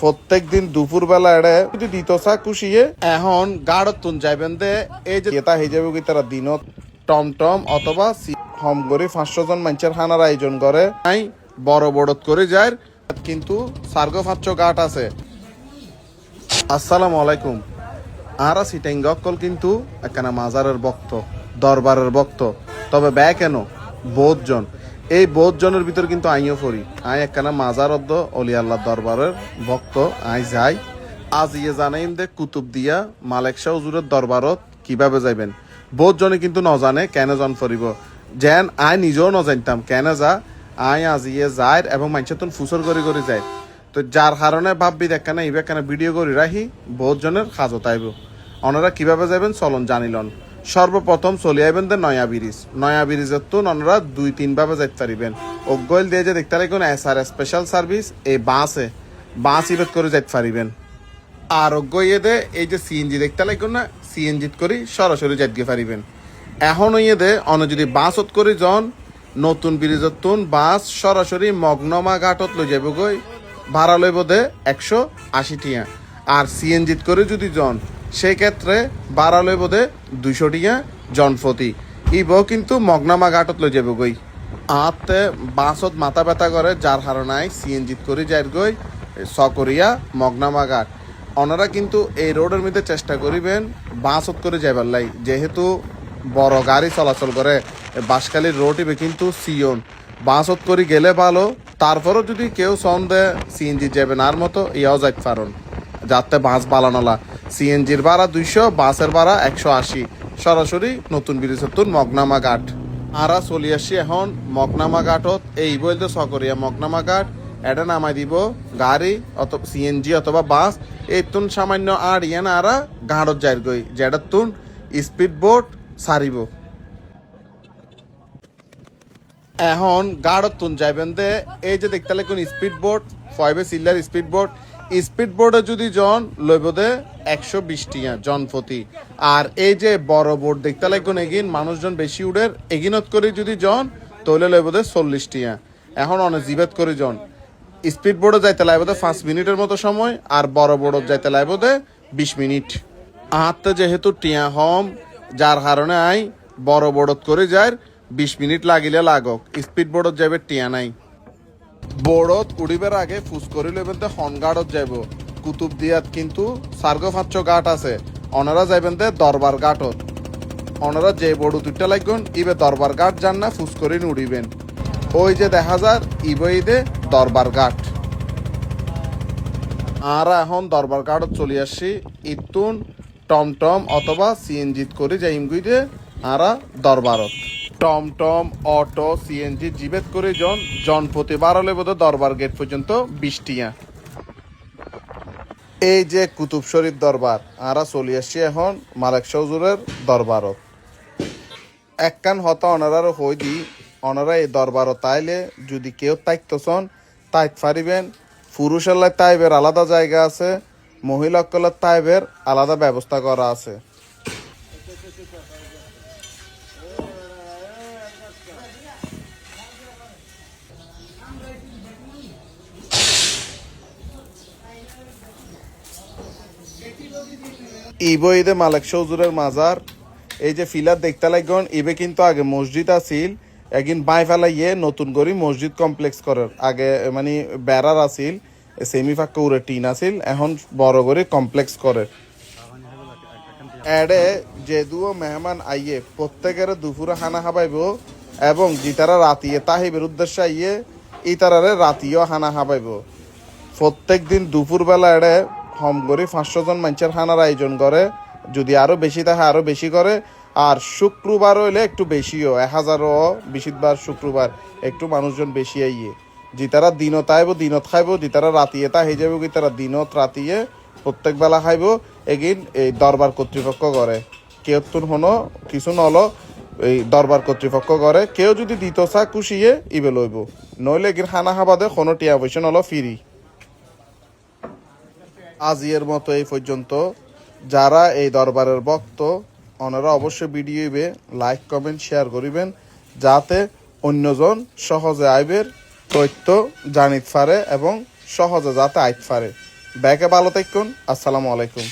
প্রত্যেক দিন দুপুর বেলা এড়ে যদি দিতসা খুশিয়ে এখন গাড়ত তুন যাইবেন দে এই যে এটা হয়ে যাবে কি তারা দিনত টমটম অথবা হম করে 500 জন মানুষের খানার আয়োজন করে আই বড় বড়ত করে যায় কিন্তু সার্গ 500 গাট আছে। আসসালামু আলাইকুম। আরা সিটাইঙ্গকল কিন্তু একখানা মাজারের ভক্ত, দরবারের ভক্ত, তবে ব্যয় কেন বোধজন এই বোধজনের ভিতর কিন্তু আইও পড়ি আই একখানা মাজার অদ্দ অলি আল্লাহ দরবারের ভক্ত আই যাই। আজ ইয়ে জানাইম দে কুতুব দিয়া মালেক শাহ হুজুরের দরবারত কিভাবে যাইবেন। বোধজনে কিন্তু নজানে কেন জন ফরিব যেন আই নিজেও নজানতাম কেন যা আই আজ ইয়ে যায় এবং মানুষের তুন ফুসর করে যায়। তো যার কারণে ভাববি দেখা না ইবে কেন ভিডিও করে রাখি বোধজনের খাজত আইব। ওনারা কিভাবে যাবেন চলন জানিলন। সর্বপ্রথম চলে আইবেন দে নয়া ব্রিজের তো ওনারা 2-3 ভাবে যাইতে পারিবেন। অগ্গল দিয়ে যে দেখতে লাগবেন SR স্পেশাল সার্ভিস এই বাস ইবেত করে যাইতে পারিবেন। আর অগ্গইয়ে দে এই যে CNG দেখতে লাগবেন না CNG করি সরাসরি যাইতে পারিবেন। এখন ইয়ে দে অন যদি বাসত করে জন নতুন ব্রিজের তুন বাস সরাসরি মগনমা ঘাটত লই যাইব গই ভাড়া লইব দে 180 টিয়া। আর CNG করে যদি জন সেই ক্ষেত্রে ভাড়া লইব দে 200 টিয়া জনপ্রতি। ইব কিন্তু মগনামা ঘাটত লই যাব গই। আতে বাসত মাথা ব্যথা করে যার কারণে CNG করে যাই গই সকরিয়া মগনামা ঘাট। ওনারা কিন্তু এই রোডের মধ্যে চেষ্টা করিবেন বাসত করে যাইবার লাই, যেহেতু বড় গাড়ি চলাচল করে বাঁশখালীর রোড ইবে কিন্তু সিয়ন বাসত করে গেলে ভালো। তারপরও যদি কেউ সন্দেহ CNG যাবেন আর মতো ইয়াও যাইতে পারেন যাতে বাস বালানলা। CNGর ভাড়া 200, বাসের ভাড়া 180। সরাসরি নতুন ব্রিজের মগনামা ঘাট। আরা চলি আসি এখন মগনামা ঘাটত। এই বলতে সকরিয়া মগনামা ঘাট এটা নামাই দিব গাড়ি অথবা CNG অথবা বাস। এই তুন সামান্য আর ইয়ান আরা ঘাটত যাই গই যেটার তুন স্পিড বোট সারিব। এখন গাড়ত তুন যাইবেন দে এই যে দেখতে লাগুন স্পিড বোট 5 সিলার স্পিড বোর্ডে যদি জন লইব দে 120 টিয়া জনপ্রতি। আর এই যে বড় বোর্ড দেখতে লাগুন এগিন মানুষজন বেশি উড়ের এগিনত করে যদি জন তৈলে লইব দে 40 টিয়া। এখন অনেক জিবেত করে জন স্পিড বোর্ডে যাইতে লাগবে দে 5 মিনিটের মতো সময় আর বড় বোর্ডে যাইতে লাগবে দে 20 মিনিট। আহাতে যেহেতু টিয়া হম যার কারণে আই বড় বোর্ডত করে যায় 20 মিনিট লাগিলে লাগক। স্পিড বোর্ডত যাবে টিয়া নাই। বোর্ডত উড়িবার আগে ফুস করে লইবেন দে হনগাড়ত যাইব কুতুব দিয়াত কিন্তু সার্গ 500 ঘাট আছে। ওনারা যাইবেন দে দরবার ঘাটত। ওনারা যে বোর্ড দুইটা লাগবেন ইবে দরবার ঘাট যান না ফুস করে উড়িবেন। ওই যে দেখা যার ইবই দে দরবার ঘাট। আর এখন দরবার ঘাটত চলে আসছি ইতুন টমটম অথবা CNG করে যাইম গুই দে আরা দরবারত। টমটম অটো CNG জিবেত করে জনপ্রতি বাড়ালে বোধ দরবার গেট পর্যন্ত 20 টিয়া। এই যে কুতুব শরীফ দরবার আরা চলে আসছি এখন মালেক শাহ হুজুরের দরবারত। একখান হতা অনারার হই দি অনারা এই দরবারত তাইলে যদি কেউ তাইতছন তাইত পারিবেন। পুরুষের তাইবের আলাদা জায়গা আছে, মহিলাকলের তাইবের আলাদা ব্যবস্থা করা আছে। ইবইদে মালেক শাহ হুজুরের মাজার। এই যে ফিলার দেখতে লাগন ইবে কিন্তু আগে মসজিদ আছিল, একদিন বাই ফেলাইয়ে নতুন করে মসজিদ কমপ্লেক্স করার আগে মানে বেড়ার আছিল সেমি ফাঁকা উড়ে টিন আছিল এখন বড় করে কমপ্লেক্স করে। এডে যে দুও মেহমান আইয়ে প্রত্যেকের দুপুরে খানা খাবাইব এবং জিতারা রাতিয়ে তাহিবের উদ্দেশ্যে আইয়ে ইতারারে রাতিও খানা খাবাইব। প্রত্যেক দিন দুপুর বেলা এডে হম করে 500 জন মানুষের খানার আয়োজন করে, যদি আরো বেশি থাকে আরো বেশি করে। আর শুক্রবার হইলে একটু বেশিও 1000ও বেশিরভাগ শুক্রবার একটু মানুষজন বেশি আইয়ে। যে তারা দিনত আইব দিনত খাইব, যে তারা রাতিয়ে তা হয়ে যাবে কি তারা দিনত রাতিয়ে প্রত্যেক বেলা খাইব। এগিন এই দরবার কর্তৃপক্ষ করে কেউ তুন হনো কিছু নলো এই দরবার কর্তৃপক্ষ করে। কেউ যদি দিত চা খুশিয়ে ইবে লইব, নইলে এগিন খানা খাবাদে কোনো টিয়া পয়সা নলো ফিরি। আজিয়ের মতো এই পর্যন্ত। যারা এই দরবারের ভক্ত ওনারা অবশ্যই ভিডিওবে লাইক কমেন্ট শেয়ার করিবেন যাতে অন্যজন সহজে আইবের তথ্য জানিতে পারে এবং সহজে যাতে আইতে পারে। ব্যাকে ভালো থাকুন। আসসালামু আলাইকুম।